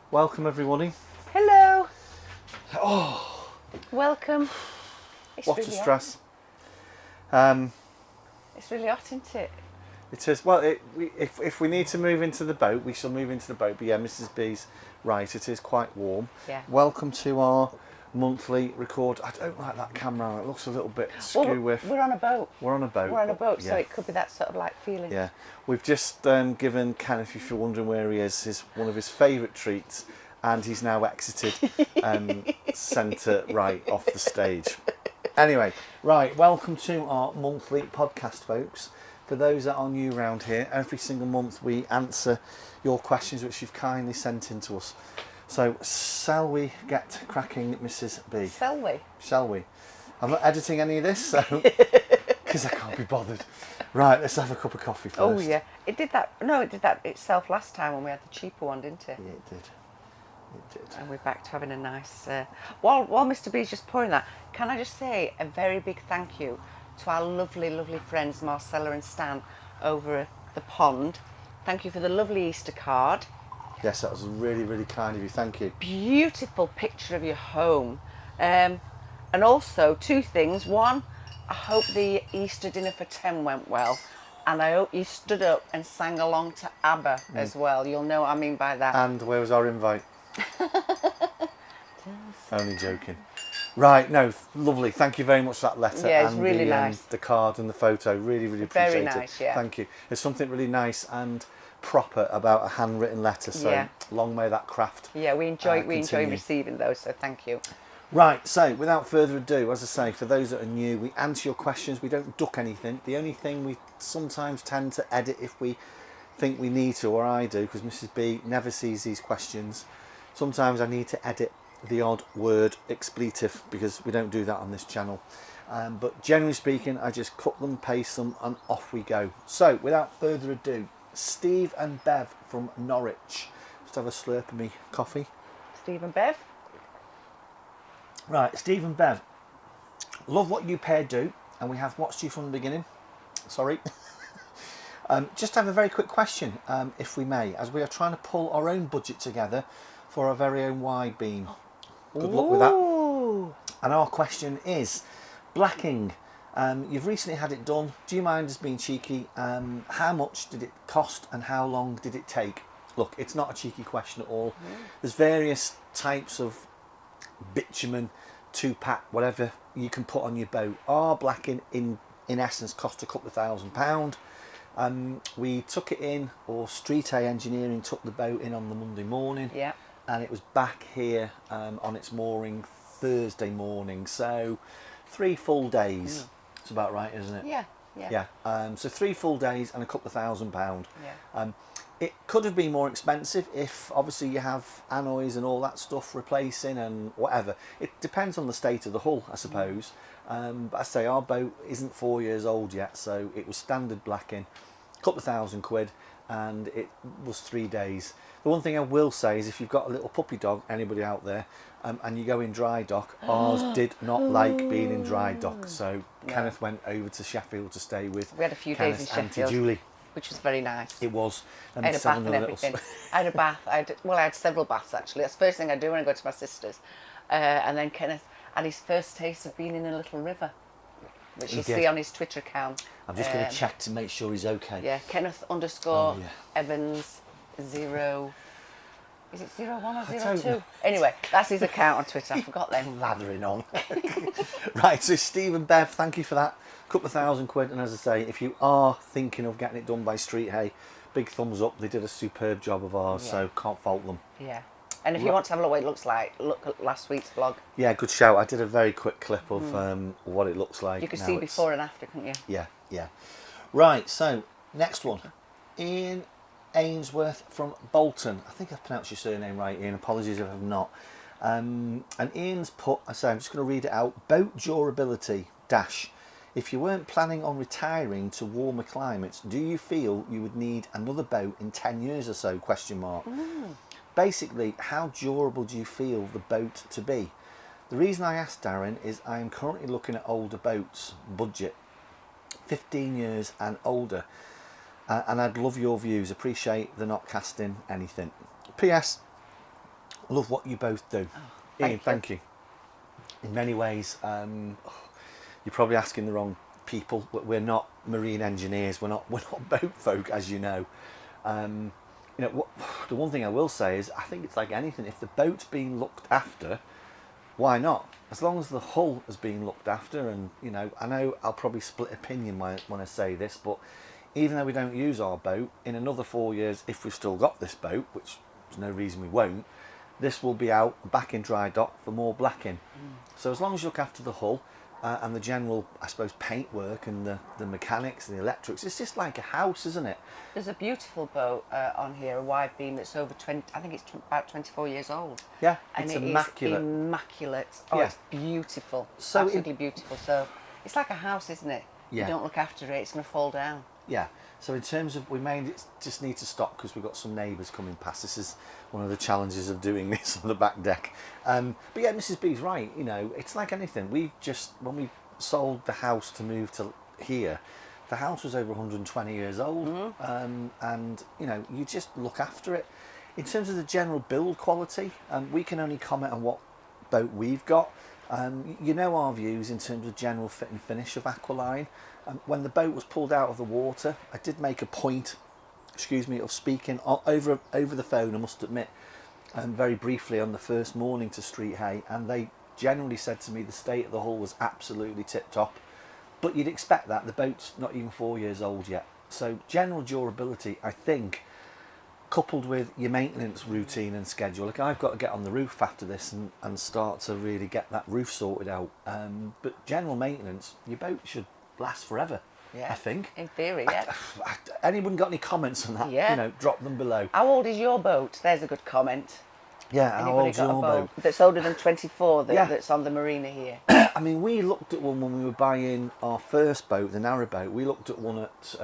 Welcome everybody. Hello. Oh, Welcome. It's what really a stress. Um, It's really hot, isn't it? it is. Well, if we need to move into the boat, we shall move into the boat. But yeah, Mrs. B's right. It is quite warm. Yeah. Welcome to our monthly record. I don't like that camera. It looks a little bit skew with. We're on a boat. We're on a boat. We're on a boat, yeah. so it could be that sort of like feeling. Yeah, we've just given Kenneth, if you're wondering where he is one of his favourite treats, and he's now exited centre right off the stage. Anyway, right, welcome to our monthly podcast, folks. For those that are new around here, every single month we answer your questions which you've kindly sent in to us. So, shall we get cracking, Mrs. B? Shall we? I'm not editing any of this, so because I can't be bothered. Right, let's have a cup of coffee first. Oh yeah, it did that. No, it did that itself last time when we had the cheaper one, didn't it? Yeah, it did. It did. And we're back to having a nice. While Mr. B's just pouring that, can I just say a very big thank you to our lovely, lovely friends Marcella and Stan over at the pond. Thank you for the lovely Easter card. Yes, that was really, really kind of you. Thank you. Beautiful picture of your home. And also two things. One, I hope the Easter dinner for 10 went well. And I hope you stood up and sang along to ABBA as well. You'll know what I mean by that. And where was our invite? Only joking. Right, no, lovely. Thank you very much for that letter. Yeah, it's and really nice. The card and the photo. Really, really appreciate Very it. nice, yeah. Thank you. There's something really nice and proper about a handwritten letter. So Yeah. long may that craft. Yeah, we enjoy continue. receiving those, so thank you. Right, so without further ado, as I say, for those that are new, we answer your questions. We don't duck anything. The only thing we sometimes tend to edit if we think we need to, or I do, because Mrs. B never sees these questions. Sometimes I need to edit the odd word expletive because we don't do that on this channel. But generally speaking, I just cut them, paste them, and off we go. So without further ado, Steve and Bev from Norwich. Just have a slurp of me coffee. Steve and Bev. Right, Steve and Bev. Love what you pair do, and we have watched you from the beginning. Sorry. Just have a very quick question, if we may, as we are trying to pull our own budget together for our very own wide beam. Good luck with that. And our question is, blacking. You've recently had it done. Do you mind us being cheeky? How much did it cost and how long did it take? Look, it's not a cheeky question at all. There's various types of bitumen, 2-pack, whatever you can put on your boat. Our blacking in essence cost a couple of £1,000. We took it in, or Street A Engineering took the boat in on the Monday morning. Yeah. And it was back here on its mooring Thursday morning. So 3 full days. It's about right, isn't it? Yeah. Yeah. So 3 full days and a couple of £1,000. Yeah. It could have been more expensive if obviously you have annoys and all that stuff replacing and whatever. It depends on the state of the hull, I suppose. But I say our boat isn't 4 years old yet, so it was standard blacking, a couple of £1,000, and it was 3 days. The one thing I will say is if you've got a little puppy dog, anybody out there, and you go in dry dock, ours did not like being in dry dock. So Kenneth went over to Sheffield to stay with We had a few Kenneth's days in Auntie Sheffield, Julie. which was very nice. It was. And I had a bath and everything. I had a bath. I had several baths actually. That's the first thing I do when I go to my sister's. And then Kenneth had his first taste of being in a little river, which you see on his Twitter account. I'm just going to check to make sure he's okay. Yeah, Kenneth _ Evans 0. Is it 01 or 02? Anyway, that's his account on Twitter. I forgot then. Lathering on. Right, so Steve and Bev, thank you for that. Couple of £1,000, and as I say, if you are thinking of getting it done by Street Hay, big thumbs up. They did a superb job of ours, so can't fault them. Yeah. And if you want to have a look what it looks like, look at last week's vlog. Yeah, good shout. I did a very quick clip of what it looks like. You could see before and after, couldn't you? Yeah. Right, so next one. Ian Ainsworth from Bolton. I think I've pronounced your surname right, Ian. Apologies if I've not. And Ian's put, I'm just going to read it out. Boat durability dash. If you weren't planning on retiring to warmer climates, do you feel you would need another boat in 10 years or so? Question mark. Basically, how durable do you feel the boat to be? The reason I asked Darren is I am currently looking at older boats, budget, 15 years and older. And I'd love your views. Appreciate they're not casting anything. P.S. love what you both do. Ian, thank you. In many ways, you're probably asking the wrong people. We're not marine engineers. We're not boat folk, as you know. The one thing I will say is I think it's like anything. If the boat's being looked after, why not? As long as the hull has been looked after, and I know I'll probably split opinion when I say this, but even though we don't use our boat, in another 4 years, if we've still got this boat, which there's no reason we won't, this will be out back in dry dock for more blacking. So as long as you look after the hull and the general, I suppose, paint work and the mechanics and the electrics, it's just like a house, isn't it? There's a beautiful boat on here, a wide beam that's over 20, I think it's about 24 years old. Yeah, and it's it immaculate. Is immaculate. Oh, Yeah. it's beautiful. So absolutely beautiful. So it's like a house, isn't it? Yeah. You don't look after it, it's going to fall down. Yeah. So in terms of, we may just need to stop because we've got some neighbours coming past. This is one of the challenges of doing this on the back deck. But yeah, Mrs. B's right. It's like anything. When we sold the house to move to here, the house was over 120 years old. And you just look after it. In terms of the general build quality, we can only comment on what boat we've got. Our views in terms of general fit and finish of Aqualine. When the boat was pulled out of the water, I did make a point, of speaking over the phone, I must admit, very briefly on the first morning to Street Hay, and they generally said to me the state of the hull was absolutely tip-top. But you'd expect that, the boat's not even 4 years old yet. So general durability, I think, coupled with your maintenance routine and schedule. Like, I've got to get on the roof after this and start to really get that roof sorted out. But general maintenance, your boat should last forever, Yeah. I think. In theory, yeah. Anyone got any comments on that? Yeah. Drop them below. How old is your boat? There's a good comment. Yeah, how Anybody old's got your a boat? that's older than 24 Yeah. that's on the marina here? I mean, we looked at one when we were buying our first boat, the narrowboat. We looked at one at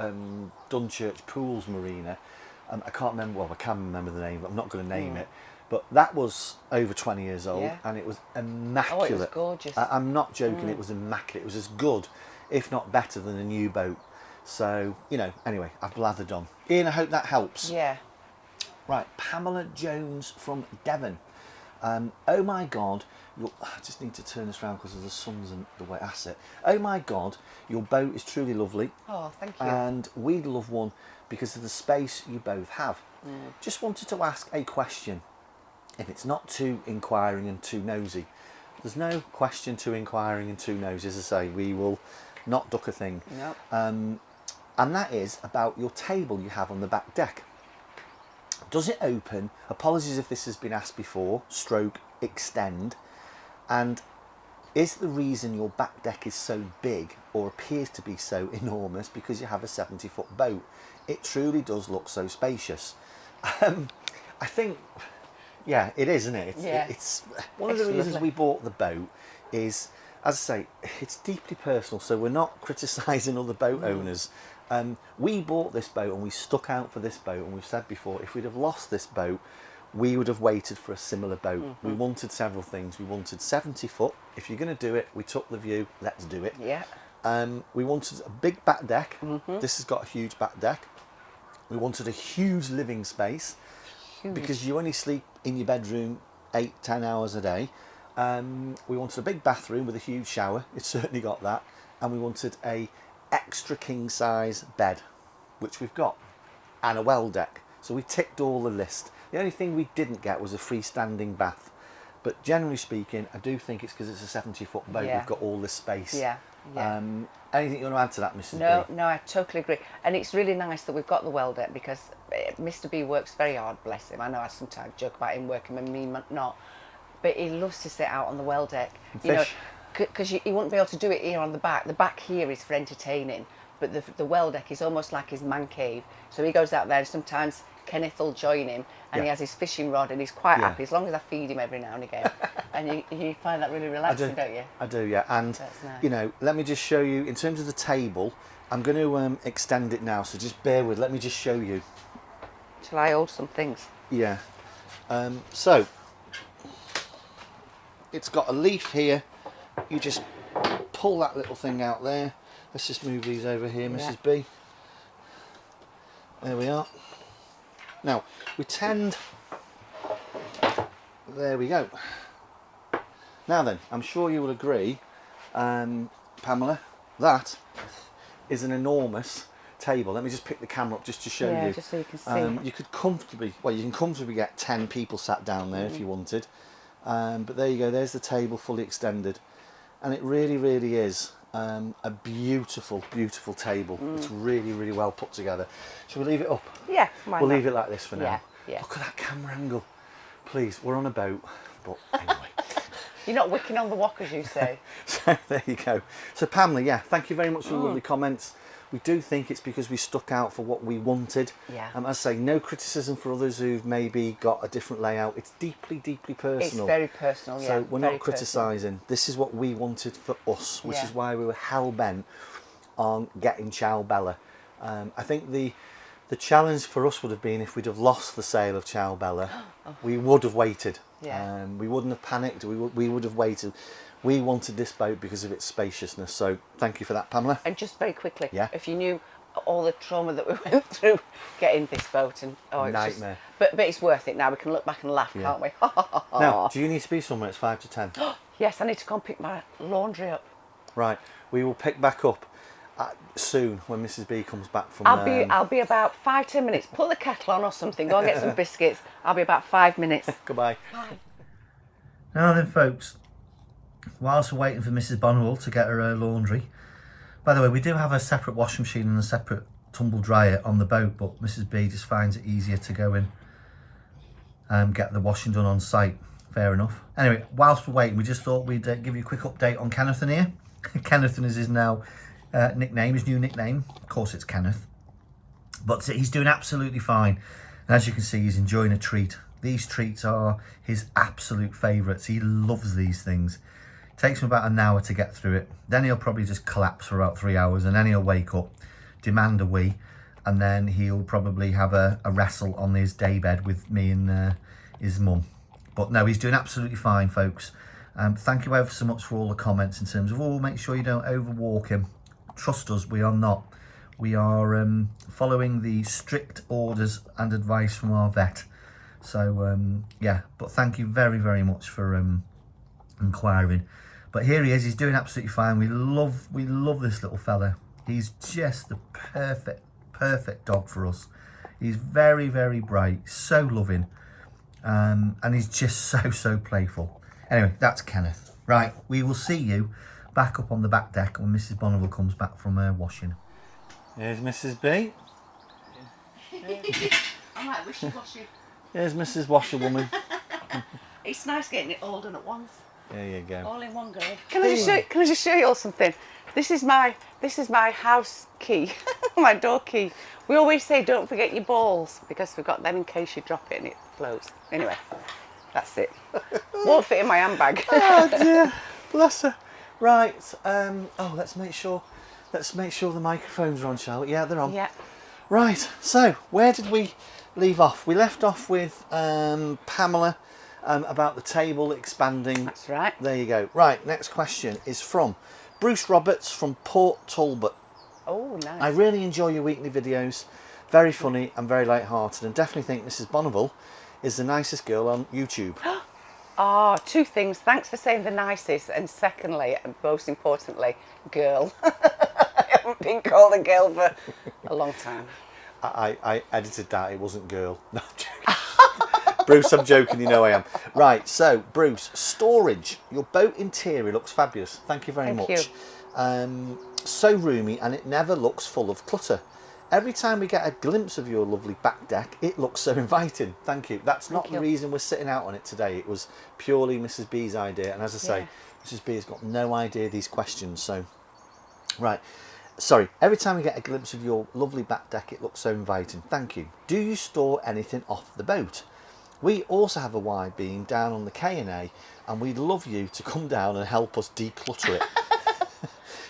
Dunchurch Pools Marina. I can't remember, I can remember the name, but I'm not going to name it. But that was over 20 years old, Yeah. and it was immaculate. Oh, it was gorgeous. I'm not joking, it was immaculate. It was as good, if not better, than a new boat. So, anyway, I've blathered on. Ian, I hope that helps. Yeah. Right, Pamela Jones from Devon. Oh my God, I just need to turn this around because of the sun's and the way that's it. Oh my God, your boat is truly lovely. Oh, thank you. And we'd love one because of the space you both have. Just wanted to ask a question. If it's not too inquiring and too nosy, there's no question too inquiring and too nosy. As I say, we will not duck a thing. Nope. And that is about your table you have on the back deck. Does it open? Apologies if this has been asked before, stroke extend. And is the reason your back deck is so big, or appears to be so enormous, because you have a 70-foot boat? It truly does look so spacious. I think, yeah, it is, isn't it? It's one of the reasons we bought the boat is, as I say, it's deeply personal, so we're not criticising other boat owners. We bought this boat and we stuck out for this boat, and we've said before, if we'd have lost this boat, we would have waited for a similar boat. We wanted several things. We wanted 70 foot. If you're going to do it, we took the view, let's do it. Yeah. We wanted a big back deck. This has got a huge back deck. We wanted a huge living space, because you only sleep in your bedroom 8-10 hours a day. We wanted a big bathroom with a huge shower. It's certainly got that. And we wanted a extra king size bed, which we've got, and a well deck. So we ticked all the list. The only thing we didn't get was a freestanding bath. But generally speaking, I do think it's because it's a 70-foot boat. Yeah. We've got all this space. Yeah. Anything you want to add to that, Mrs. B? No, I totally agree. And it's really nice that we've got the well deck, because Mr. B works very hard, bless him. I know I sometimes joke about him working and me not, but he loves to sit out on the well deck. Fish. Because he wouldn't be able to do it here on the back. The back here is for entertaining, but the well deck is almost like his man cave. So he goes out there, and sometimes Kenneth will join him, and he has his fishing rod, and he's quite happy as long as I feed him every now and again. And you find that really relaxing, don't you? I do, yeah. And, nice. Let me just show you, in terms of the table, I'm going to extend it now, so just bear with, let me just show you. Shall I hold some things? Yeah. So, it's got a leaf here. You just pull that little thing out there. Let's just move these over here, Mrs. B. There we are. Now, we tend, there we go. Now then, I'm sure you will agree, Pamela, that is an enormous table. Let me just pick the camera up just to show Yeah, you. just so you can see. You could comfortably, well, you can comfortably get 10 people sat down there if you wanted. But there you go, there's the table fully extended. And it really, really is a beautiful, beautiful table. It's really, really well put together. Shall we leave it up? Yeah, why We'll not? leave it like this for now. Yeah. Look at that camera angle. Please, we're on a boat, but anyway. You're not wicking on the wok, as you say. So there you go. So Pamela, yeah, thank you very much for the lovely comments. We do think it's because we stuck out for what we wanted. Yeah. As I say, no criticism for others who've maybe got a different layout. It's deeply, deeply personal. It's very personal, yeah. So we're very not criticising. This is what we wanted for us, which Yeah. is why we were hell-bent on getting Ciao Bella. I think the challenge for us would have been if we'd have lost the sale of Ciao Bella, we would have waited. Yeah. We wouldn't have panicked. We would have waited. We wanted this boat because of its spaciousness. So thank you for that, Pamela. And just very quickly, Yeah. if you knew all the trauma that we went through getting this boat, and it was Nightmare. But it's worth it now. We can look back and laugh, can't we? Now, do you need to be somewhere? It's 5 to 10. Yes, I need to go and pick my laundry up. Right. We will pick back up soon when Mrs. B comes back from. I'll be about 5-10 minutes. Put the kettle on or something. Go and get some biscuits. I'll be about 5 minutes. Goodbye. Bye. Now then, folks, whilst we're waiting for Mrs. Bonwell to get her laundry, by the way, we do have a separate washing machine and a separate tumble dryer on the boat, but Mrs. B just finds it easier to go in and get the washing done on site. Fair enough. Anyway, whilst we're waiting, we just thought we'd give you a quick update on Kennethan here. Kennethan is his now nickname, his new nickname. Of course, it's Kenneth. But he's doing absolutely fine. And as you can see, he's enjoying a treat. These treats are his absolute favourites. He loves these things. It takes him about an hour to get through it. Then he'll probably just collapse for about 3 hours, and then he'll wake up, demand a wee, and then he'll probably have a wrestle on his daybed with me and his mum. But no, he's doing absolutely fine, folks. Thank you ever so much for all the comments in terms of, oh, make sure you don't overwalk him. Trust us, we are not. We are following the strict orders and advice from our vet. So, yeah, but thank you very, very much for inquiring. But here he is, he's doing absolutely fine. We love this little fella. He's just the perfect dog for us. He's very, very bright, so loving, and he's just so playful. Anyway, that's Kenneth. Right, we will see you back up on the back deck when Mrs. Bonneville comes back from her washing. Here's Mrs. B. I like wishy-washy. Here's Mrs. Washerwoman. It's nice getting it all done at once. There you go. All in one go. Can I just show you all something? This is my house key, my door key. We always say don't forget your balls because we've got them in case you drop it and it floats. Anyway, that's it. Won't fit in my handbag. Oh dear, bless her. Right. Oh, let's make sure the microphones are on, shall we? Yeah, they're on. Yeah. Right. So where did we leave off? We left off with Pamela about the table expanding. That's right. There you go. Right. Next question is from Bruce Roberts from Port Talbot. Oh, nice. I really enjoy your weekly videos. Very funny and very light-hearted, and definitely think Mrs. Bonneville is the nicest girl on YouTube. Oh, two things. Thanks for saying the nicest, and secondly, and most importantly, girl. I haven't been called a girl for a long time. I edited that. It wasn't girl. No, I'm joking. Bruce, I'm joking. You know I am. Right. So, Bruce, storage. Your boat interior looks fabulous. Thank you very Thank much. you. So roomy, and it never looks full of clutter. Every time we get a glimpse of your lovely back deck, it looks so inviting. Thank you. That's not the reason we're sitting out on it today. It was purely Mrs. B's idea. And as I say, Mrs. B has got no idea these questions. So, right. Sorry. Every time we get a glimpse of your lovely back deck, it looks so inviting. Thank you. Do you store anything off the boat? We also have a Y beam down on the K&A, and we'd love you to come down and help us declutter it.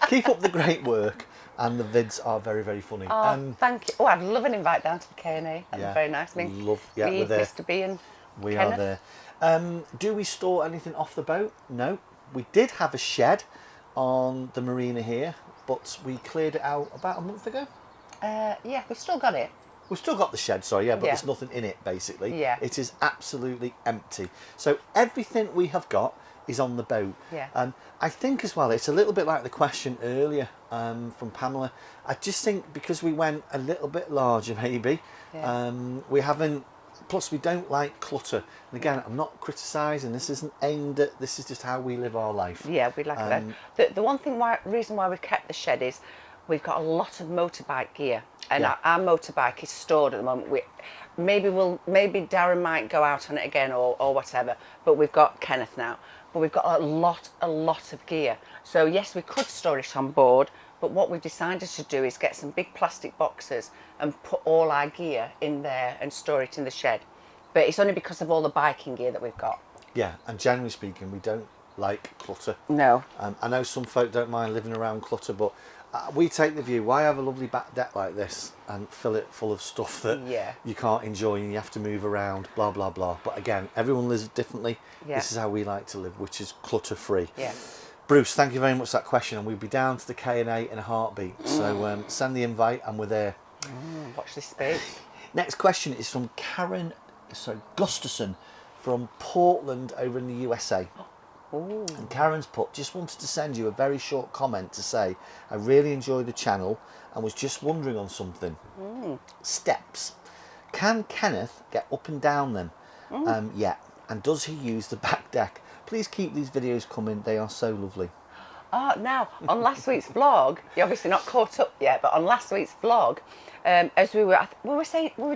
Keep up the great work. And the vids are very, very funny. Oh, thank you. Oh, I'd love an invite down to the K&A. That'd be very nice. I mean, we're there. Mr. B and we Kenneth. are there. Do we store anything off the boat? No. We did have a shed on the marina here, but we cleared it out about a month ago. Yeah, we've still got it. We've still got the shed, sorry, yeah, but Yeah. there's nothing in it, basically. Yeah. It is absolutely empty. So everything we have got is on the boat. Yeah. I think as well, it's a little bit like the question earlier from Pamela. I just think because we went a little bit larger, maybe, Yeah. we haven't, plus we don't like clutter. And again, I'm not criticising, this isn't aimed at, this is just how we live our life. Yeah, we like that. The one reason why we kept the shed is we've got a lot of motorbike gear, and Yeah. our motorbike is stored at the moment. Maybe Darren might go out on it again or whatever, but we've got Kenneth now. But we've got a lot of gear. So yes, we could store it on board, but what we've decided to do is get some big plastic boxes and put all our gear in there and store it in the shed. But it's only because of all the biking gear that we've got. Yeah, and generally speaking, we don't like clutter. No. I know some folk don't mind living around clutter, but we take the view, why have a lovely back deck like this and fill it full of stuff that Yeah. you can't enjoy and you have to move around, blah, blah, blah. But again, everyone lives differently. Yeah. This is how we like to live, which is clutter-free. Yeah. Bruce, thank you very much for that question, and we'll be down to the K&A in a heartbeat. So send the invite and we're there. Watch this space. Next question is from Gustafson from Portland over in the USA. Ooh. And Karen's put, just wanted to send you a very short comment to say I really enjoy the channel and was just wondering on something. Steps. Can Kenneth get up and down them? Yeah. And does he use the back deck? Please keep these videos coming. They are so lovely. Now, on last week's vlog, you're obviously not caught up yet, but on last week's vlog, as we were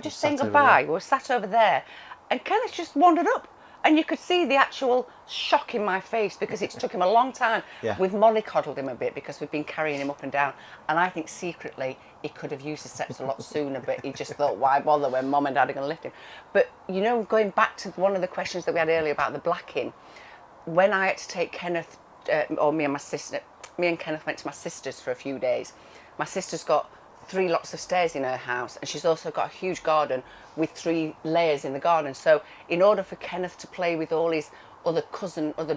just saying sat over goodbye. there. We were sat over there, and Kenneth just wandered up, and you could see the actual shock in my face because it took him a long time. Yeah. We've mollycoddled him a bit because we've been carrying him up and down, and I think secretly he could have used the steps a lot sooner, but he just thought, why bother when Mum and Dad are going to lift him? But you know, going back to one of the questions that we had earlier about the blacking, when I had to take Kenneth, me and Kenneth went to my sister's for a few days. My sister's got 3 lots of stairs in her house, and she's also got a huge garden with 3 layers in the garden. So in order for Kenneth to play with all his other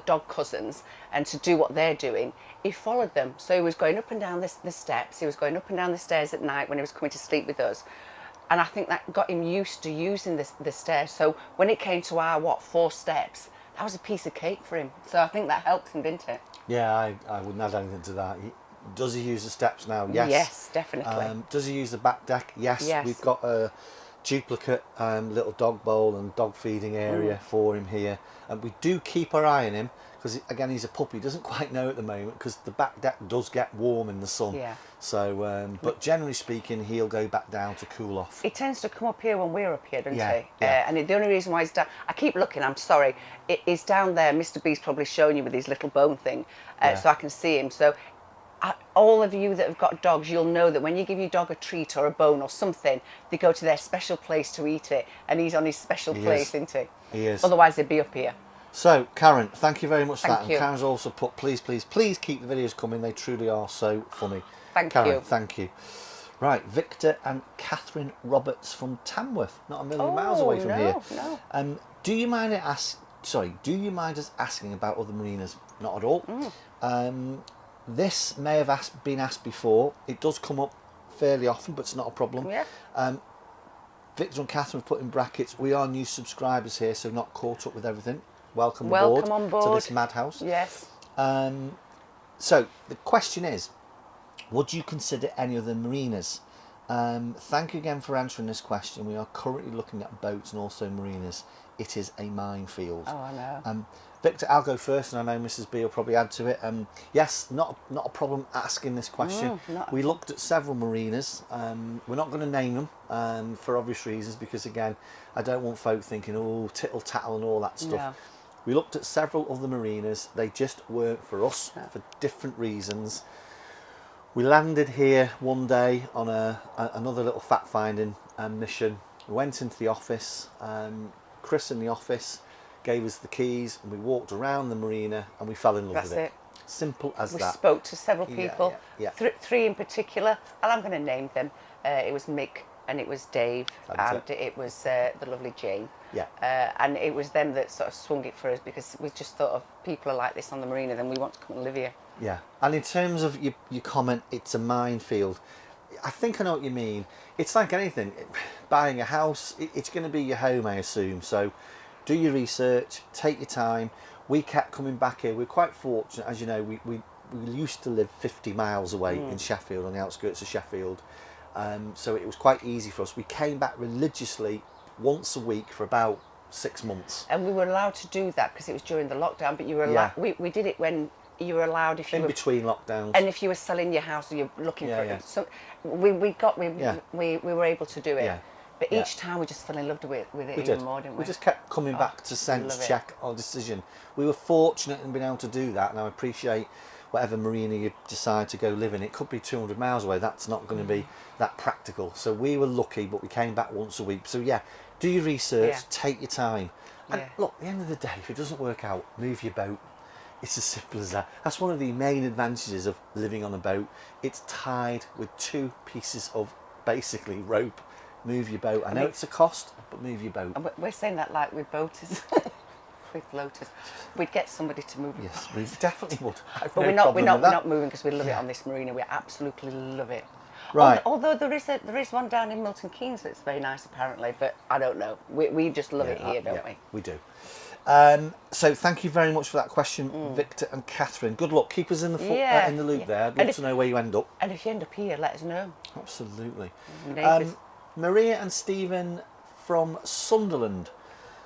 dog cousins and to do what they're doing, he followed them. So he was going up and down the steps, he was going up and down the stairs at night when he was coming to sleep with us. And I think that got him used to using the stairs. So when it came to our 4 steps, that was a piece of cake for him. So I think that helped him, didn't it? Yeah, I wouldn't add anything to that. Does he use the steps now? Yes. Yes, definitely. Does he use the back deck? Yes. Yes. We've got a duplicate little dog bowl and dog feeding area for him here. And we do keep our eye on him because, again, he's a puppy. He doesn't quite know at the moment because the back deck does get warm in the sun. Yeah. So, but generally speaking, he'll go back down to cool off. He tends to come up here when we're up here, doesn't Yeah, he? yeah. And the only reason why he's down, I keep looking, I'm sorry, he's down there. Mr. B's probably showing you with his little bone thing, so I can see him. So all of you that have got dogs, you'll know that when you give your dog a treat or a bone or something, they go to their special place to eat it, and he's on his special place, isn't he? He is. Otherwise, they'd be up here. So, Karen, thank you very much for Thank that. you. And Karen's also put, please keep the videos coming. They truly are so funny. Thank Karen, you. thank you. Right, Victor and Catherine Roberts from Tamworth, not a million miles away from here. No. Do you mind us asking about other marinas? Not at all. This may have been asked before. It does come up fairly often, but it's not a problem. Yeah. Victor and Catherine have put in brackets, we are new subscribers here, so not caught up with everything. Welcome on board to this madhouse. Yes. So the question is, would you consider any other marinas? Thank you again for answering this question. We are currently looking at boats and also marinas. It is a minefield. Oh, I know. Victor, I'll go first, and I know Mrs. B will probably add to it. Yes, not a problem asking this question. We looked at several marinas. We're not going to name them for obvious reasons, because again, I don't want folk thinking, oh, tittle tattle and all that stuff. No. We looked at several other marinas. They just weren't for us for different reasons. We landed here one day on another little fact-finding mission. We went into the office. Chris in the office gave us the keys, and we walked around the marina, and we fell in love with it. Simple as that. We spoke to several people, Yeah. 3 in particular, and I'm going to name them. It was Mick, and it was Dave, and it was the lovely Jane. Yeah. And it was them that sort of swung it for us, because we just thought of people are like this on the marina, then we want to come and live here. Yeah. And in terms of your comment, it's a minefield. I think I know what you mean. It's like anything. Buying a house, it's going to be your home, I assume. So do your research, take your time. We kept coming back here. We're quite fortunate, as you know, we used to live 50 miles away in Sheffield, on the outskirts of Sheffield. So it was quite easy for us. We came back religiously once a week for about 6 months. And we were allowed to do that because it was during the lockdown, but you were Yeah. we did it when you were allowed, if you In were, between lockdowns. and if you were selling your house or you're looking Yeah, for yeah. it. So we Yeah. were able to do it. Yeah. But Yeah. each time we just fell in love with it We even did. more, didn't we? We just kept coming back to love sense it. check our decision. We were fortunate in being able to do that, and I appreciate whatever marina you decide to go live in. It could be 200 miles away. That's not going to be that practical. So we were lucky, but we came back once a week. So yeah, do your research, Yeah. take your time. And Yeah. look, at the end of the day, if it doesn't work out, move your boat. It's as simple as that. That's one of the main advantages of living on a boat. It's tied with 2 pieces of basically rope. Move your boat. I know it's a cost, but move your boat. And we're saying that like with boaters, with floaters. We'd get somebody to move. Yes, we definitely would. I've But no we're not problem with that. moving because we love it Yeah. on this marina. We absolutely love it. Right. Although there is one down in Milton Keynes that's very nice apparently, but I don't know. We just love it here, don't we? We do. So thank you very much for that question, Victor and Catherine. Good luck. Keep us in the Yeah, in the loop yeah. there. I'd And love if- to know where you end up. And if you end up here, let us know. Absolutely. Neighbours. Maria and Stephen from Sunderland.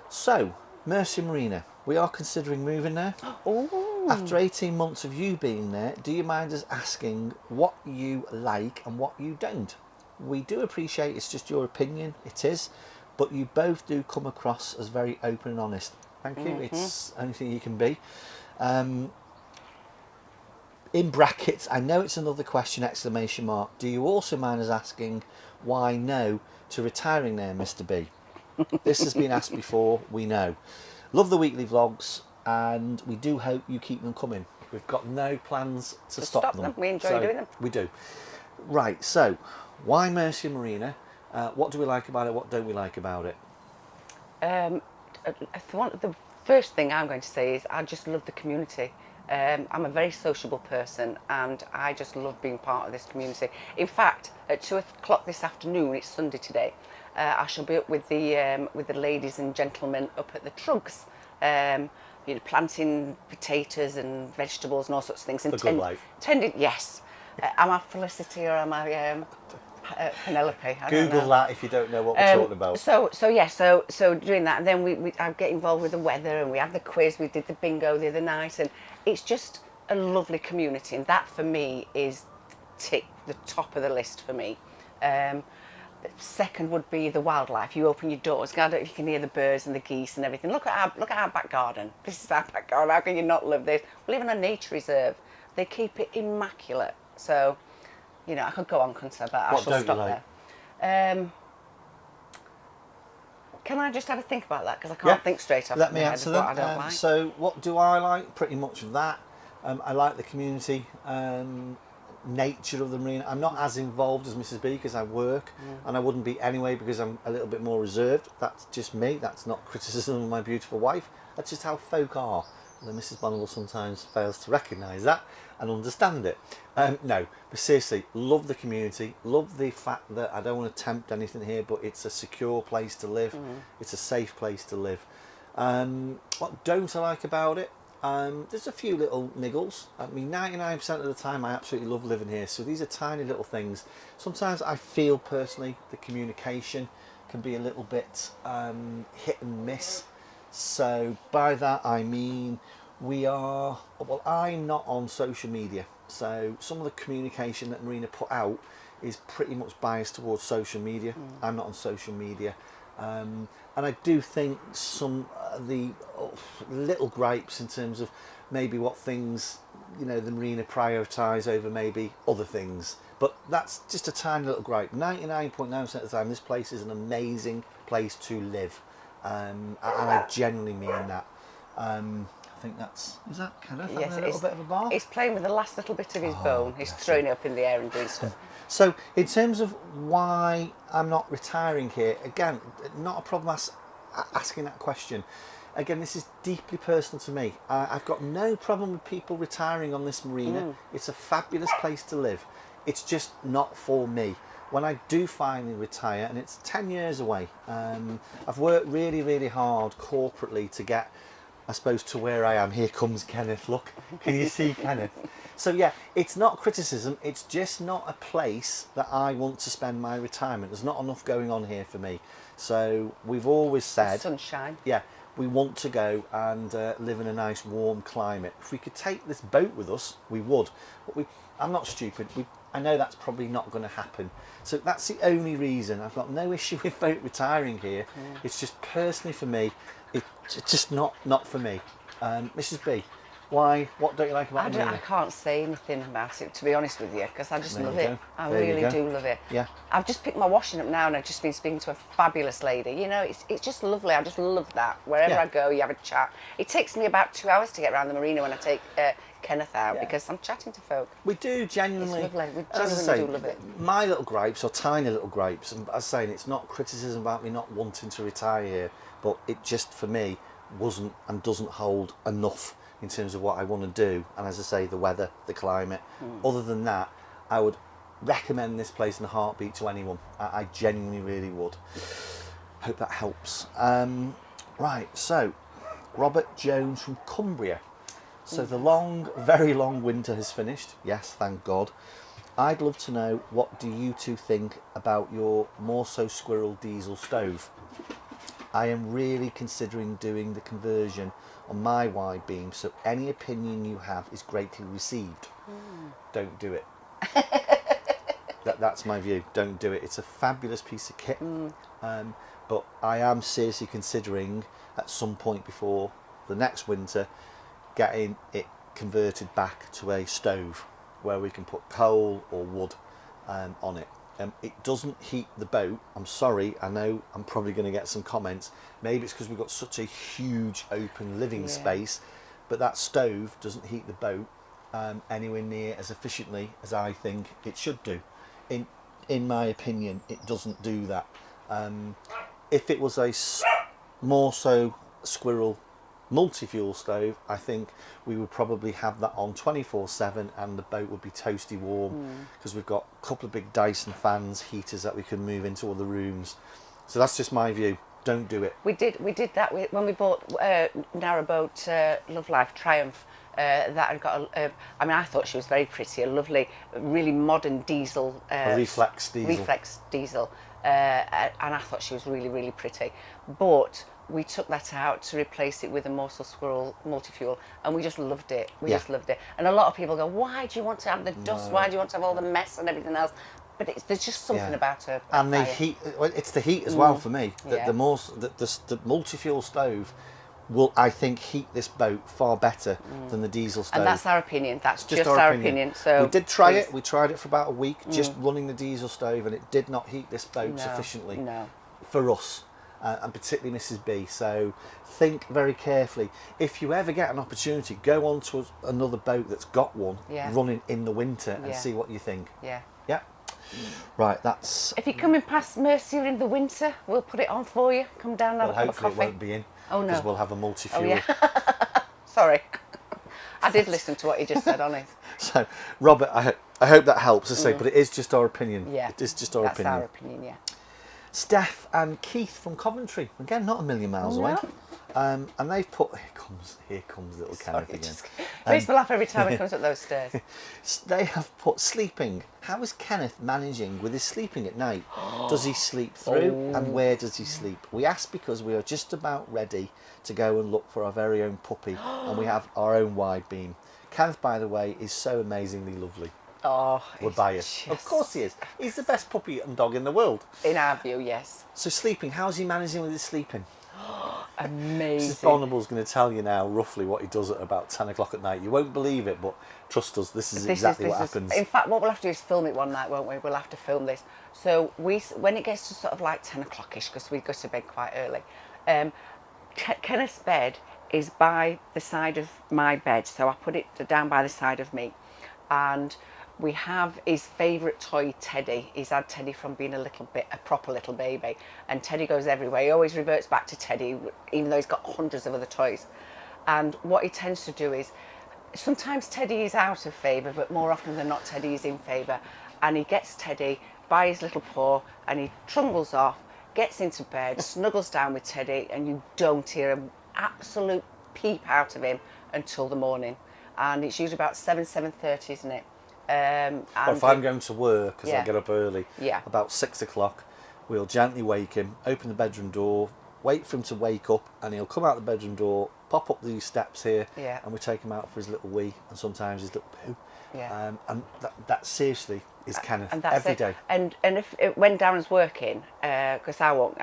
So, Mercia Marina, we are considering moving there. Ooh. After 18 months of you being there, do you mind us asking what you like and what you don't? We do appreciate it's just your opinion, it is, but you both do come across as very open and honest. Thank you, it's anything you can be. In brackets, I know it's another question, exclamation mark. Do you also mind us asking why no to retiring there, Mr. B? This has been asked before, we know. Love the weekly vlogs, and we do hope you keep them coming. We've got no plans to stop them. We enjoy doing them. We do. Right, so why Mercia Marina? What do we like about it? What don't we like about it? The first thing I'm going to say is I just love the community. I'm a very sociable person and I just love being part of this community. In fact, at 2 o'clock this afternoon, it's Sunday today, I shall be up with the ladies and gentlemen up at the Trugs, planting potatoes and vegetables and all sorts of things. And The good life. Yes. Am I Felicity or am I Penelope? I don't Google know. that if you don't know what we're talking about. So doing that, and then I get involved with the weather, and we had the quiz. We did the bingo the other night, and it's just a lovely community, and that for me is the top of the list for me. Second would be the wildlife. You open your doors, I don't know if you can hear the birds and the geese and everything. Look at our back garden. This is our back garden. How can you not love this? We live in a nature reserve. They keep it immaculate. So, I could go on, couldn't I? But I shall stop there. Can I just have a think about that? Because I can't think straight off Let my me head answer of what them. I don't like. So, what do I like? Pretty much that. I like the community, nature of the marina. I'm not as involved as Mrs. B because I work, and I wouldn't be anyway because I'm a little bit more reserved. That's just me. That's not criticism of my beautiful wife. That's just how folk are. Although Mrs. Bonneville sometimes fails to recognise that and understand it. No, but seriously, love the community. Love the fact that I don't want to tempt anything here, but it's a secure place to live. It's a safe place to live. What don't I like about it? There's a few little niggles. I mean, 99% of the time I absolutely love living here. So these are tiny little things. Sometimes I feel personally the communication can be a little bit hit and miss. So by that I mean I'm not on social media. So some of the communication that Marina put out is pretty much biased towards social media. I'm not on social media. And I do think some of the little gripes in terms of maybe what things, the Marina prioritise over maybe other things. But that's just a tiny little gripe. 99.9% of the time, this place is an amazing place to live. And I genuinely mean that. I think is that Kenneth having a little bit of a bar? He's playing with the last little bit of his bone. He's throwing it up in the air and doing stuff. So, in terms of why I'm not retiring here, again, not a problem asking that question. Again, this is deeply personal to me. I've got no problem with people retiring on this marina. It's a fabulous place to live. it's just not for me. When I do finally retire, and it's 10 years away, I've worked really, really hard corporately to get, I suppose, to where I am. Here comes Kenneth, look. Can you see Kenneth? So yeah, it's not criticism, it's just not a place that I want to spend my retirement. There's not enough going on here for me. So we've always said, Sunshine. yeah, we want to go and live in a nice warm climate. If we could take this boat with us, we would. But I'm not stupid. I know that's probably not going to happen. So that's the only reason. I've got no issue with folk retiring here. It's just personally for me, it's just not for me. Mrs. B, why? What don't you like about I Marina? can't say anything about it, to be honest with you, because I just There love you it. go. I There you really go. do love it. Yeah. I've just picked my washing up now, and I've just been speaking to a fabulous lady. You know, it's just lovely. I just love that. Wherever Yeah. I go, you have a chat. It takes me about 2 hours to get around the marina when I take Kenneth out, Yeah. because I'm chatting to folk. We do genuinely. It's lovely. We As I genuinely say, do love it. my little gripes are tiny little gripes, and as I was saying, it's not criticism about me not wanting to retire here, but it just for me wasn't and doesn't hold enough in terms of what I want to do. And as I say, the weather, the climate. Other than that, I would recommend this place in a heartbeat to anyone. I genuinely really would. Hope that helps. Right, so Robert Jones from Cumbria. So the long, very long winter has finished. Yes, thank God. I'd love to know, what do you two think about your Morso Squirrel diesel stove? I am really considering doing the conversion on my wide beam, so any opinion you have is greatly received. Don't do it. That's my view. Don't do it. It's a fabulous piece of kit, but I am seriously considering at some point before the next winter getting it converted back to a stove where we can put coal or wood on it. It doesn't heat the boat. I'm sorry, I know I'm probably going to get some comments. Maybe it's because we've got such a huge open living space, but that stove doesn't heat the boat anywhere near as efficiently as I think it should do. In my opinion, it doesn't do that. If it was a Morso Squirrel multi-fuel stove, I think we would probably have that on 24/7, and the boat would be toasty warm, because we've got a couple of big Dyson fans, heaters that we can move into other rooms. So that's just my view. Don't do it. We did that when we bought Narrowboat Love Life Triumph. That had got I mean, I thought she was very pretty, a lovely, really modern diesel. A reflex diesel. Reflex diesel. And I thought she was really, really pretty. But we took that out to replace it with a Morsel Squirrel multi-fuel, and we just loved it. We just loved it. And a lot of people go, why do you want to have the dust? Why do you want to have all the mess and everything else? But there's just something about her. And the heat, well, it's the heat as well for me. The multi-fuel stove will, I think, heat this boat far better than the diesel stove. And that's our opinion. That's just our opinion. So we did try it. We tried it for about a week, just running the diesel stove, and it did not heat this boat sufficiently for us. And particularly Mrs. B. So think very carefully. If you ever get an opportunity, go on to another boat that's got one running in the winter and see what you think. Yeah. Yeah. Right, that's... If you're coming past Mercia in the winter, we'll put it on for you. Come down and have a cup of hopefully coffee. it won't be in. Oh, no. Because we'll have a multi-fuel. Oh, yeah. Sorry. I did listen to what you just said, honest. So, Robert, I hope that helps, I say, but it is just our opinion. Yeah. It is just our opinion. That's our opinion, yeah. Steph and Keith from Coventry, again, not a million miles away. And they've put, here comes little Kenneth again. Makes me laugh every time he comes up those stairs. They have put sleeping. How is Kenneth managing with his sleeping at night? Does he sleep through, and where does he sleep? We ask because we are just about ready to go and look for our very own puppy, and we have our own wide beam. Kenneth, by the way, is so amazingly lovely. Oh, We're biased. Of course he is. He's the best puppy and dog in the world. In our view, yes. So sleeping, how's he managing with his sleeping? Amazing. Mrs. Bonable's going to tell you now roughly what he does at about 10 o'clock at night. You won't believe it, but trust us, this is exactly what happens. In fact, what we'll have to do is film it one night, won't we? We'll have to film this. So when it gets to sort of like 10 o'clock-ish, because we go to bed quite early, Kenneth's bed is by the side of my bed, so I put it down by the side of me, and we have his favourite toy, Teddy. He's had Teddy from being a proper little baby, and Teddy goes everywhere. He always reverts back to Teddy, even though he's got hundreds of other toys. And what he tends to do is, sometimes Teddy is out of favour, but more often than not, Teddy is in favour. and he gets Teddy by his little paw and he trundles off, gets into bed, snuggles down with Teddy, and you don't hear an absolute peep out of him until the morning. And it's usually about 7:30, isn't it? Or if I'm going to work, because I Yeah. get up early, Yeah. about 6 o'clock, we'll gently wake him, open the bedroom door, wait for him to wake up, and he'll come out the bedroom door, pop up these steps here, Yeah. and we take him out for his little wee and sometimes his little poo. Yeah. And that seriously is Kenneth And that's every it. day. And when Darren's working, because I'll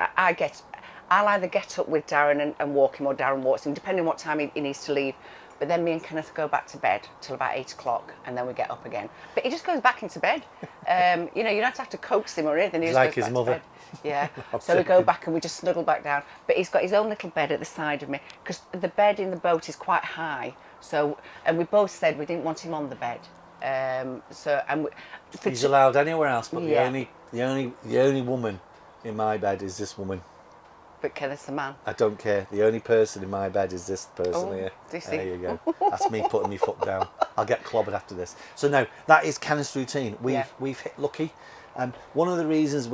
either get up with Darren and walk him, or Darren walks him, depending on what time he needs to leave. But then me and Kenneth go back to bed till about 8 o'clock, and then we get up again. But he just goes back into bed. You don't have to coax him or anything. He just Like goes his back mother. to bed. Yeah. So we go back and we just snuggle back down. But he's got his own little bed at the side of me, because the bed in the boat is quite high. So, and we both said we didn't want him on the bed. He's allowed anywhere else, but Yeah. the only woman in my bed is this woman. But Kenneth's a man. I don't care. The only person in my bed is this person here. do you see? There you go. That's me putting my foot down. I'll get clobbered after this. So no, that is Kenneth's routine. We've hit lucky. One of the reasons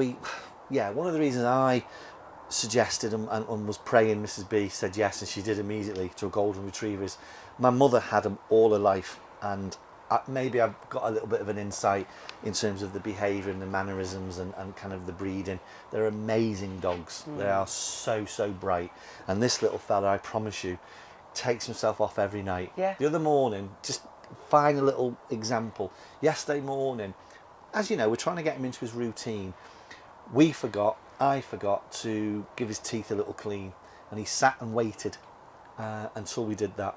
I suggested and was praying Mrs. B said yes, and she did immediately, to a golden retriever, is my mother had them all her life, and maybe I've got a little bit of an insight in terms of the behaviour and the mannerisms and kind of the breeding. They're amazing dogs. They are so bright. And this little fella, I promise you, takes himself off every night. Yeah. The other morning, just find a little example. Yesterday morning, as you know, we're trying to get him into his routine. I forgot to give his teeth a little clean, and he sat and waited until we did that.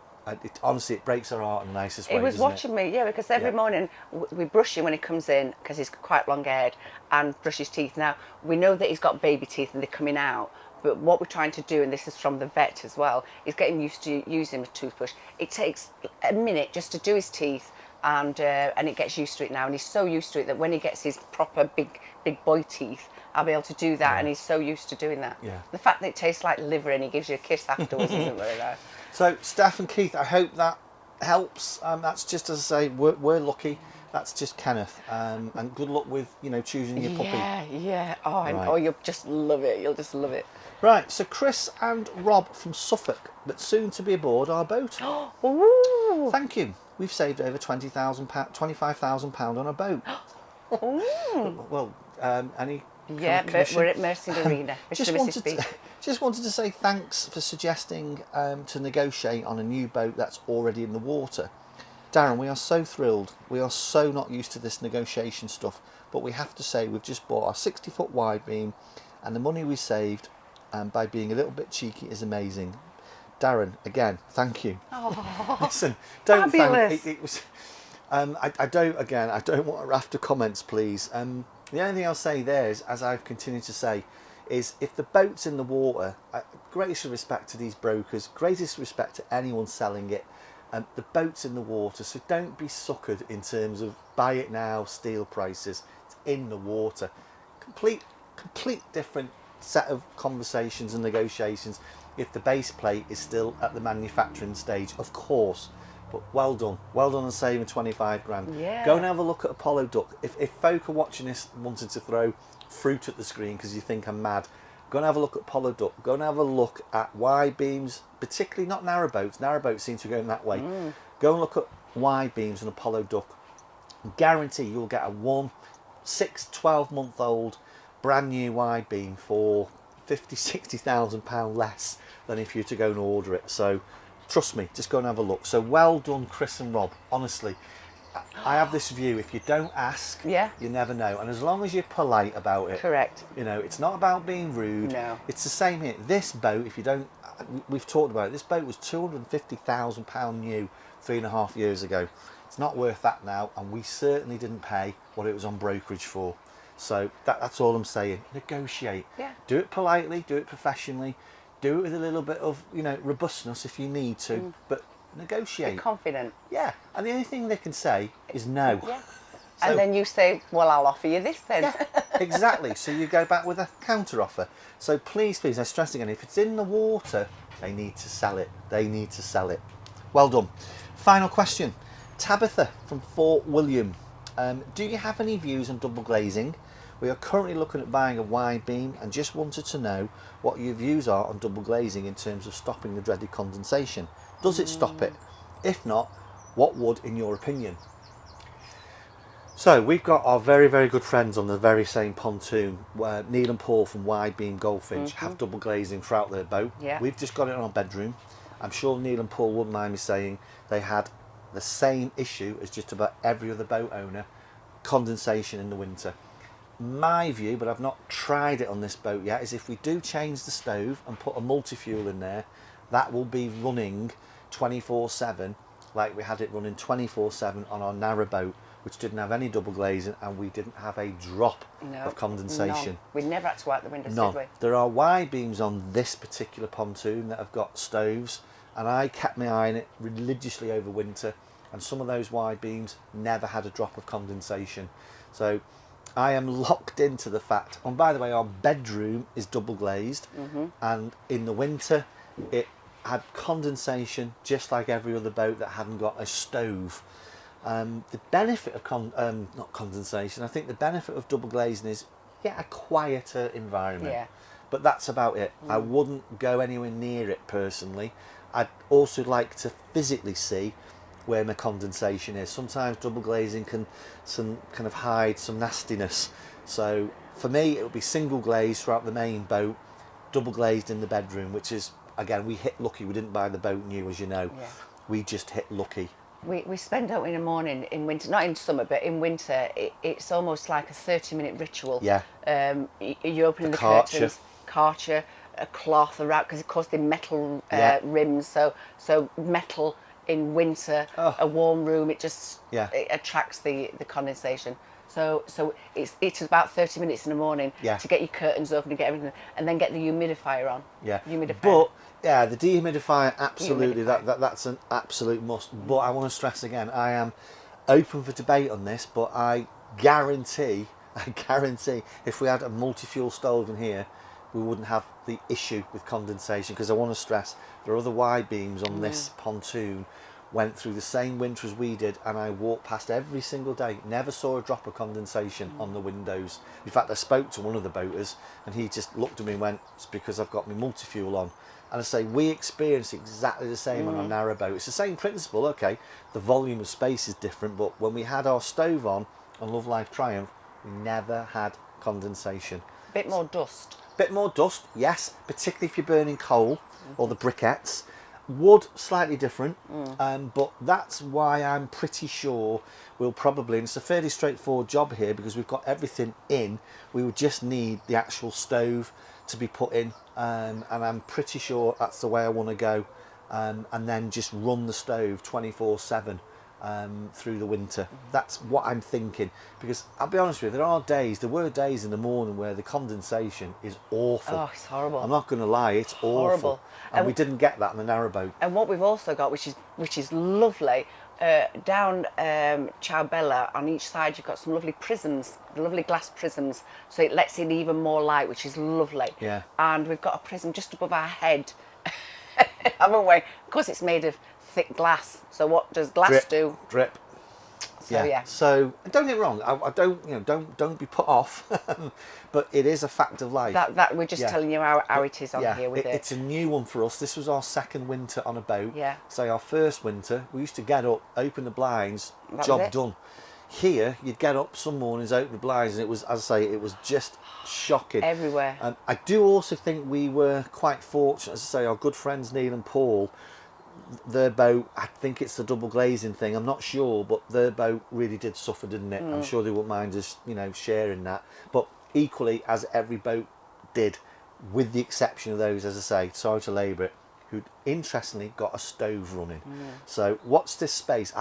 Honestly, it breaks our heart in the nicest way. He was watching me, yeah, because every morning we brush him when he comes in, because he's quite long haired, and brush his teeth. Now, we know that he's got baby teeth and they're coming out, but what we're trying to do, and this is from the vet as well, is get him used to using a toothbrush. It takes a minute just to do his teeth, and it gets used to it now, and he's so used to it that when he gets his proper big boy teeth, I'll be able to do that, and he's so used to doing that. Yeah. The fact that it tastes like liver and he gives you a kiss afterwards isn't very nice. So, Steph and Keith, I hope that helps. That's just, as I say, we're lucky. That's just Kenneth. And good luck with, choosing your puppy. Yeah. Right. You'll just love it. You'll just love it. Right, so Chris and Rob from Suffolk, but soon to be aboard our boat. Ooh. Thank you. We've saved over £25,000 on a boat. Ooh. Well, any Yeah, but commission? we're at Mercy Arena. Just wanted to say thanks for suggesting to negotiate on a new boat that's already in the water. Darren, we are so thrilled. We are so not used to this negotiation stuff, but we have to say we've just bought our 60-foot wide beam, and the money we saved by being a little bit cheeky is amazing. Darren, again, thank you. Oh, Listen, don't fabulous. thank. It was. I don't want a raft of comments, please. The only thing I'll say there is, as I've continued to say, is if the boat's in the water, greatest respect to these brokers, greatest respect to anyone selling it. The boat's in the water, so don't be suckered in terms of buy it now, steal prices. It's in the water. Complete different set of conversations and negotiations if the base plate is still at the manufacturing stage, of course. But well done on saving 25 grand. Yeah. Go and have a look at Apollo Duck. If folk are watching this wanting to throw fruit at the screen because you think I'm mad, go and have a look at Apollo Duck. Go and have a look at wide beams, particularly not narrow boats. Narrow boats seem to be going that way. Go and look at wide beams and Apollo Duck. Guarantee you'll get a 12-month-old brand new wide beam for £50,000-60,000 less than if you were to go and order it. So trust me, just go and have a look. So well done, Chris and Rob. Honestly, I have this view: if you don't ask, you never know. And as long as you're polite about it, correct. it's not about being rude. No. It's the same here. This boat, if you don't, we've talked about it. This boat was £250,000 new 3.5 years ago. It's not worth that now, and we certainly didn't pay what it was on brokerage for. So that's all I'm saying. Negotiate. Yeah. Do it politely. Do it professionally. Do it with a little bit of robustness if you need to, but negotiate. Be confident. Yeah, and the only thing they can say is no. Yeah. So- And then you say, well, I'll offer you this then. Yeah, exactly. So you go back with a counter offer. So please, I stress again, if it's in the water, they need to sell it. They need to sell it. Well done. Final question. Tabitha from Fort William. Do you have any views on double glazing? We are currently looking at buying a wide beam and just wanted to know what your views are on double glazing in terms of stopping the dreaded condensation. Does it stop it? If not, what would in your opinion? So we've got our very, very good friends on the very same pontoon where Neil and Paul from Wide Beam Goldfinch have double glazing throughout their boat. Yeah. We've just got it in our bedroom. I'm sure Neil and Paul wouldn't mind me saying they had the same issue as just about every other boat owner, condensation in the winter. My view, but I've not tried it on this boat yet, is if we do change the stove and put a multi-fuel in there, that will be running 24/7, like we had it running 24/7 on our narrow boat, which didn't have any double glazing, and we didn't have a drop of condensation. None. We never had to wipe the windows, None. did we? There are wide beams on this particular pontoon that have got stoves, and I kept my eye on it religiously over winter, and some of those wide beams never had a drop of condensation. So I am locked into the fact, and by the way, our bedroom is double glazed, and in the winter it had condensation just like every other boat that hadn't got a stove. The benefit of not condensation, I think the benefit of double glazing is a quieter environment. Yeah. But that's about it. I wouldn't go anywhere near it personally. I'd also like to physically see where my condensation is. Sometimes double glazing can kind of hide some nastiness. So for me, it would be single glazed throughout the main boat, double glazed in the bedroom, which is, again, we hit lucky. We didn't buy the boat new, as you know. Yeah. We just hit lucky. We spend out in the morning in winter, not in summer, but in winter, it's almost like a 30-minute ritual. Yeah. You open the Karcher. curtains, Karcher, a cloth around, because of course they're metal rims, so metal in winter, a warm room, it just it attracts the condensation. So it's about 30 minutes in the morning to get your curtains open and get everything, and then get the humidifier on. Yeah. Humidifier. But the dehumidifier, absolutely, Humidifier. that's an absolute must. But I want to stress again, I am open for debate on this, but I guarantee, if we had a multi-fuel stove in here, we wouldn't have the issue with condensation, because I want to stress there are other wide beams on this pontoon went through the same winter as we did, and I walked past every single day, never saw a drop of condensation on the windows. In fact, I spoke to one of the boaters and he just looked at me and went, it's because I've got my multi-fuel on. And I say, we experience exactly the same on our narrow boat. It's the same principle, okay, the volume of space is different, but when we had our stove on Love Life Triumph, we never had condensation. Bit more dust. Bit more dust, yes, particularly if you're burning coal or the briquettes. Wood, slightly different, but that's why I'm pretty sure we'll probably, and it's a fairly straightforward job here because we've got everything in, we would just need the actual stove to be put in, and I'm pretty sure that's the way I want to go, and then just run the stove 24/7 through the winter. That's what I'm thinking, because I'll be honest with you, there were days in the morning where the condensation is awful. Oh, it's horrible. I'm not going to lie, it's Horrible. awful. And we didn't get that on the narrow boat. And what we've also got, which is lovely, down Ciao on each side you've got some lovely prisms, lovely glass prisms, so it lets in even more light, which is lovely. Yeah. And we've got a prism just above our head, haven't we? Of course, it's made of thick glass. So what does glass do? Drip. So yeah. So don't get me wrong. I don't be put off, but it is a fact of life. That we're just telling you how it is on here with it. It's a new one for us. This was our second winter on a boat. Yeah. Say our first winter, we used to get up, open the blinds, That job was it. done. Here, you'd get up some mornings, open the blinds, and it was, as I say, it was just shocking. Everywhere. I do also think we were quite fortunate. As I say, our good friends Neil and Paul, their boat, I think it's the double glazing thing, I'm not sure, but their boat really did suffer, didn't it? I'm sure they wouldn't mind us, sharing that. But equally, as every boat did, with the exception of those, as I say, sorry to labour it, who'd interestingly got a stove running. So watch this space.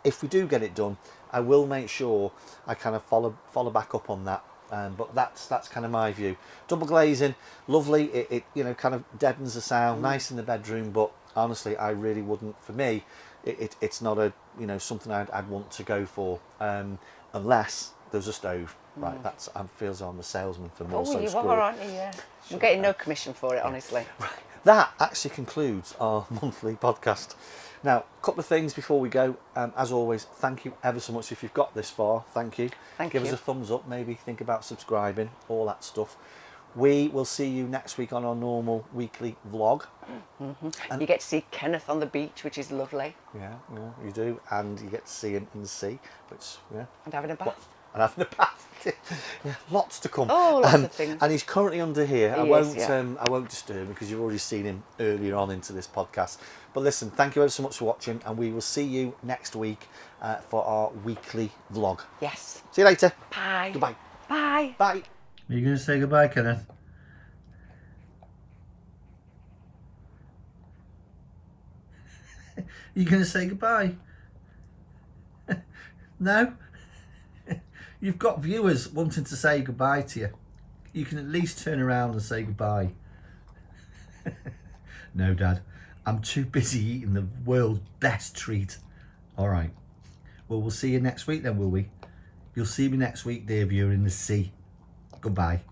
If we do get it done, I will make sure I kind of follow back up on that. But that's kind of my view. Double glazing, lovely. It kind of deadens the sound, nice in the bedroom. But honestly, I really wouldn't. For me, it's not a something I'd want to go for unless there's a stove. Right, I feel as though I'm a salesman for more. Oh, you are, aren't you? Yeah. We're getting no commission for it, honestly. That actually concludes our monthly podcast. Now, a couple of things before we go. As always, thank you ever so much if you've got this far. Thank you. Give us a thumbs up, maybe think about subscribing, all that stuff. We will see you next week on our normal weekly vlog. And you get to see Kenneth on the beach, which is lovely. Yeah, you do. And you get to see him in the sea, which, yeah. And having a bath. And having a bath. Yeah, lots to come. Oh, lots of things. And he's currently under here. I won't disturb him because you've already seen him earlier on into this podcast. But listen, thank you ever so much for watching, and we will see you next week for our weekly vlog. Yes. See you later. Bye. Goodbye. Bye. Bye. Are you going to say goodbye, Kenneth? You going to say goodbye? No? You've got viewers wanting to say goodbye to you. You can at least turn around and say goodbye. No, Dad. I'm too busy eating the world's best treat. All right. Well, we'll see you next week then, will we? You'll see me next week, dear viewer, in the sea. Goodbye.